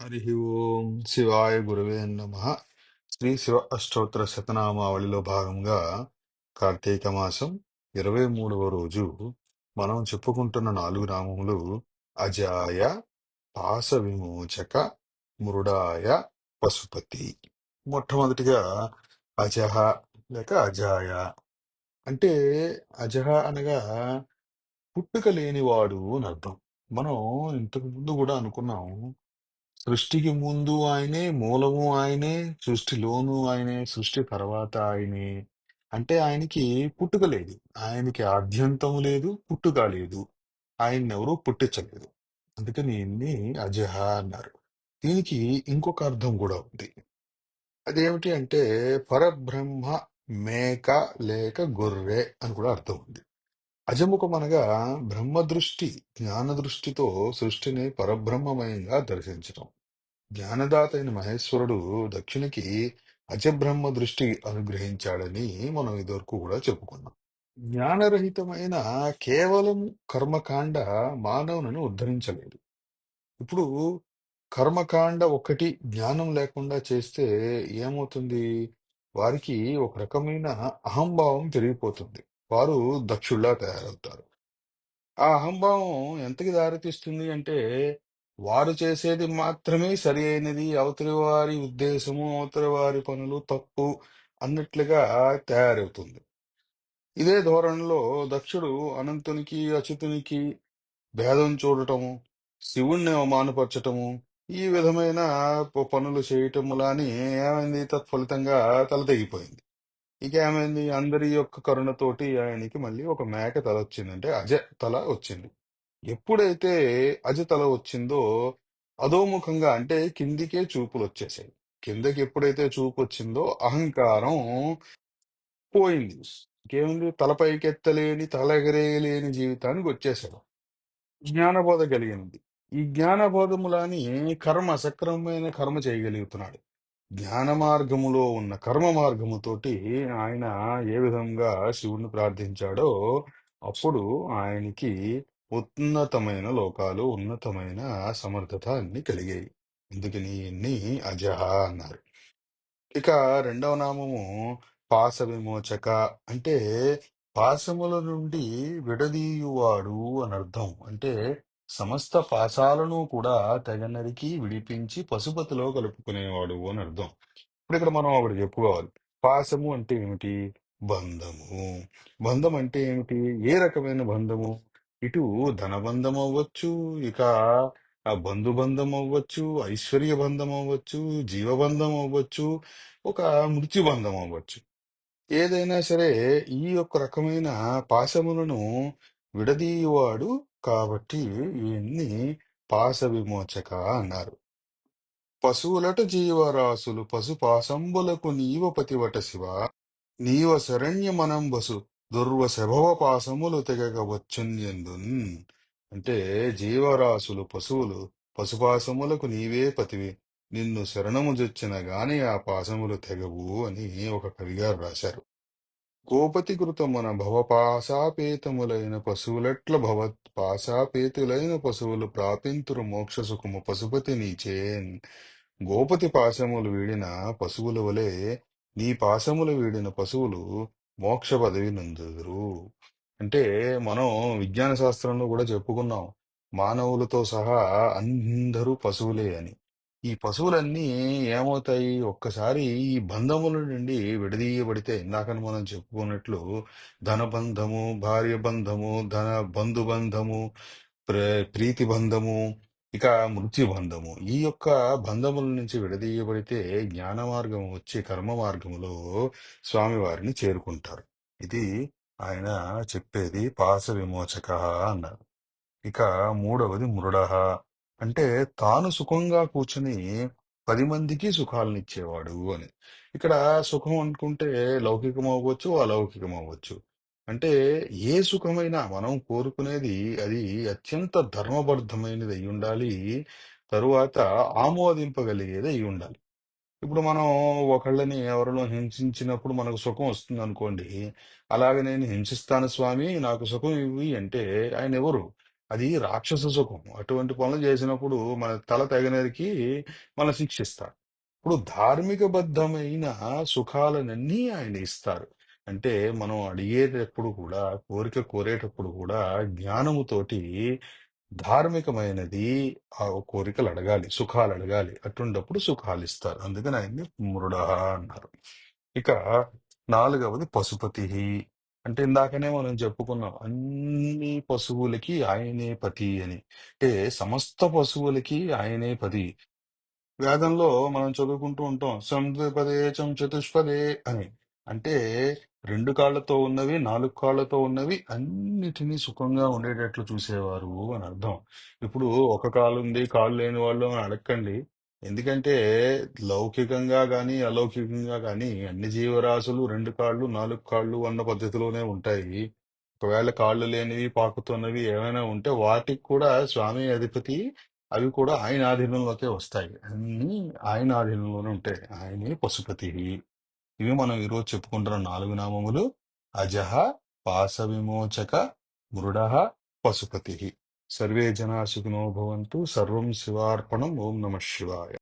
హరి ఓం శివాయ గురవే నమ. శ్రీ శివ అష్టోత్తర శతనామావళిలో భాగంగా కార్తీక మాసం 23వ రోజు మనం చెప్పుకుంటున్న 4 నామములు అజాయ, పాస విమోచక, మృడాయ, పశుపతి. మొట్టమొదటిగా అజహ లేక అజాయ అంటే అజహ అనగా పుట్టుక లేనివాడు అని అర్థం. మనం ఇంతకు ముందు కూడా అనుకున్నాం, సృష్టికి ముందు ఆయనే, మూలము ఆయనే, సృష్టిలోను ఆయనే, సృష్టి తర్వాత ఆయనే. అంటే ఆయనకి పుట్టుక లేదు, ఆయనకి ఆద్యంతము లేదు, పుట్టుక లేదు, ఆయన్ని ఎవరూ పుట్టించలేదు. అందుకని ఈయన్ని అజహ అన్నారు. దీనికి ఇంకొక అర్థం కూడా ఉంది. అదేమిటి అంటే పరబ్రహ్మ, మేక లేక గొర్రె అని కూడా అర్థం ఉంది. అజముఖం అనగా బ్రహ్మ దృష్టి, జ్ఞాన దృష్టితో సృష్టిని పరబ్రహ్మమయంగా దర్శించటం. జ్ఞానదాత అయిన మహేశ్వరుడు దక్షిణకి అజబ్రహ్మ దృష్టి అనుగ్రహించాడని మనం ఇదివరకు కూడా చెప్పుకున్నాం. జ్ఞానరహితమైన కేవలం కర్మకాండ మానవులను ఉద్ధరించలేదు. ఇప్పుడు కర్మకాండ ఒకటి జ్ఞానం లేకుండా చేస్తే ఏమవుతుంది? వారికి ఒక రకమైన అహంభావం పెరిగిపోతుంది. వారు దక్షుల్లా తయారవుతారు. ఆ అహంభావం ఎంతకి దారితీస్తుంది అంటే, వారు చేసేది మాత్రమే సరి అయినది, అవతలి వారి ఉద్దేశము, అవతలి వారి పనులు తప్పు అన్నట్లుగా తయారవుతుంది. ఇదే ధోరణిలో దక్షుడు అనంతునికి, అచ్యుతునికి భేదం చూడటము, శివుణ్ణి అవమానపరచటము, ఈ విధమైన పనులు చేయటం వలని ఏమైంది? తత్ఫలితంగా తలతెగిపోయింది. ఇక ఏమైంది? అందరి యొక్క కరుణతోటి ఆయనకి మళ్ళీ ఒక మేక తల వచ్చింది, అంటే అజ తల వచ్చింది. ఎప్పుడైతే అజతల వచ్చిందో అధోముఖంగా అంటే కిందికే చూపులు వచ్చేసాయి. కిందకి ఎప్పుడైతే చూపు వచ్చిందో అహంకారం పోయింది. ఇంకేముంది? తలపైకెత్తలేని తల ఎగరేయలేని జీవితానికి వచ్చేసాడు. జ్ఞానబోధ కలిగినది. ఈ జ్ఞానబోధములని కర్మ సక్రమమైన కర్మ చేయగలుగుతున్నాడు. జ్ఞాన మార్గములో ఉన్న కర్మ మార్గముతోటి ఆయన ఏ విధంగా శివుణ్ణి ప్రార్థించాడో అప్పుడు ఆయనకి ఉన్నతమైన లోకాలు, ఉన్నతమైన సమర్థత అన్ని కలిగాయి. అందుకని ఈయన్ని అజహ అన్నారు. ఇక రెండవ నామము పాస విమోచక అంటే పాశముల నుండి విడదీయువాడు అని అర్థం. అంటే సమస్త పాశాలను కూడా తెగ నరికి విడిపించి పశుపతిలో కలుపుకునేవాడు అని అర్థం. ఇప్పుడు ఇక్కడ మనం ఒకటి చెప్పుకోవాలి. పాశము అంటే ఏమిటి? బంధము. బంధం అంటే ఏమిటి? ఏ రకమైన బంధము? ఇటు ధనబంధం అవ్వచ్చు, ఇక ఆ బంధుబంధం అవ్వచ్చు, ఐశ్వర్య బంధం అవ్వచ్చు, జీవబంధం అవ్వచ్చు, ఒక మృత్యుబంధం అవ్వచ్చు. ఏదైనా సరే ఈ యొక్క రకమైన పాశములను విడదీయువాడు కాబట్టి ఈయన్ని పాశ విమోచక అన్నారు. పశువులట జీవరాశులు పశుపాశంబులకు నీవ పతివట శివ, నీవ శరణ్యమనంబసు దుర్వశభవ పాశములు తెగక వచ్చున్యందున్. అంటే జీవరాశులు పశువులు పశుపాశములకు నీవే పతివి, నిన్ను శరణము జొచ్చిన గాని ఆ పాశములు తెగవు అని ఒక కవిగారు రాశారు. గోపతికృతమున భవపాశాపేతములైన పశువులెట్ల పాశాపేతులైన పశువులు ప్రాపింతురు మోక్ష సుఖము పశుపతి నీచేన్. గోపతి పాశములు వీడిన పశువుల వలె నీ పాశములు వీడిన పశువులు మోక్ష పదవి నందుదురు. అంటే మనం విజ్ఞాన శాస్త్రంలో కూడా చెప్పుకున్నాం, మానవులతో సహా అందరూ పశువులే అని. ఈ పశువులన్నీ ఏమవుతాయి? ఒక్కసారి ఈ బంధముల నుండి విడదీయబడితే, ఇందాక మనం చెప్పుకున్నట్లు ధనబంధము, భార్య బంధము, బంధుబంధము, ప్రీతి బంధము, ఇక మృత్యు బంధము, ఈ యొక్క బంధముల నుంచి విడదీయబడితే జ్ఞాన మార్గం వచ్చి కర్మ మార్గములో స్వామివారిని చేరుకుంటారు. ఇది ఆయన చెప్పేది పాశ విమోచక అన్నారు. ఇక మూడవది మృడః అంటే తాను సుఖంగా కూర్చుని 10 మందికి సుఖాలనిచ్చేవాడు అని. ఇక్కడ సుఖం అనుకుంటే లౌకికం అవ్వచ్చు, అలౌకికం అవ్వచ్చు. అంటే ఏ సుఖమైనా మనం కోరుకునేది అది అత్యంత ధర్మబద్ధమైనది అయి ఉండాలి. తరువాత ఆమోదింపగలిగేది అయి ఉండాలి. ఇప్పుడు మనం ఒకళ్ళని ఎవరినో హింసించినప్పుడు మనకు సుఖం వస్తుంది అనుకోండి. అలాగే నేను హింసిస్తాను స్వామి నాకు సుఖం ఇవ్వి అంటే ఆయన ఎవరు? అది రాక్షస సుఖం. అటువంటి పనులు చేసినప్పుడు మన తల తెగనరికి మన శిక్షిస్తారు. ఇప్పుడు ధార్మికబద్ధమైన సుఖాలనన్నీ ఆయన ఇస్తారు. అంటే మనం అడిగేటప్పుడు కూడా, కోరిక కోరేటప్పుడు కూడా జ్ఞానముతోటి ధార్మికమైనది ఆ కోరికలు అడగాలి, సుఖాలు అడగాలి. అటువంటప్పుడు సుఖాలు ఇస్తారు. అందుకని ఆయన్ని మృడ అన్నారు. ఇక నాలుగవది పశుపతి. అంటే ఇందాకనే మనం చెప్పుకున్నాం అన్ని పశువులకి ఆయనే పతి అని. అంటే సమస్త పశువులకి ఆయనే పతి. వేదంలో మనం చదువుకుంటూ ఉంటాం సంద్విపదే చం చతుష్పదే అని. అంటే రెండు కాళ్ళతో ఉన్నవి, నాలుగు కాళ్ళతో ఉన్నవి అన్నిటినీ సుఖంగా ఉండేటట్లు చూసేవారు అని అర్థం. ఇప్పుడు ఒక కాలు ఉంది, కాళ్ళు లేని వాళ్ళు అని అడగండి. ఎందుకంటే లౌకికంగా గాని అలౌకికంగా గాని అన్ని జీవరాశులు రెండు కాళ్ళు నాలుగు కాళ్ళు అన్న పద్ధతిలోనే ఉంటాయి. ఒకవేళ కాళ్ళు లేనివి పాకుతున్నవి ఏమైనా ఉంటే వాటికి కూడా స్వామి అధిపతి, అవి కూడా ఆయన ఆధీనంలోకే వస్తాయి. అన్ని ఆయన ఆధీనంలోనే ఉంటాయి. ఆయనే పశుపతి. ఇవి మనం ఈరోజు చెప్పుకుంటున్న నాలుగు నామములు: అజహ, పాశ విమోచక, మృడ, పశుపతి. సర్వే జనా సుఖినో భవంతు. సర్వం శివార్పణం. ఓం నమ శివాయ.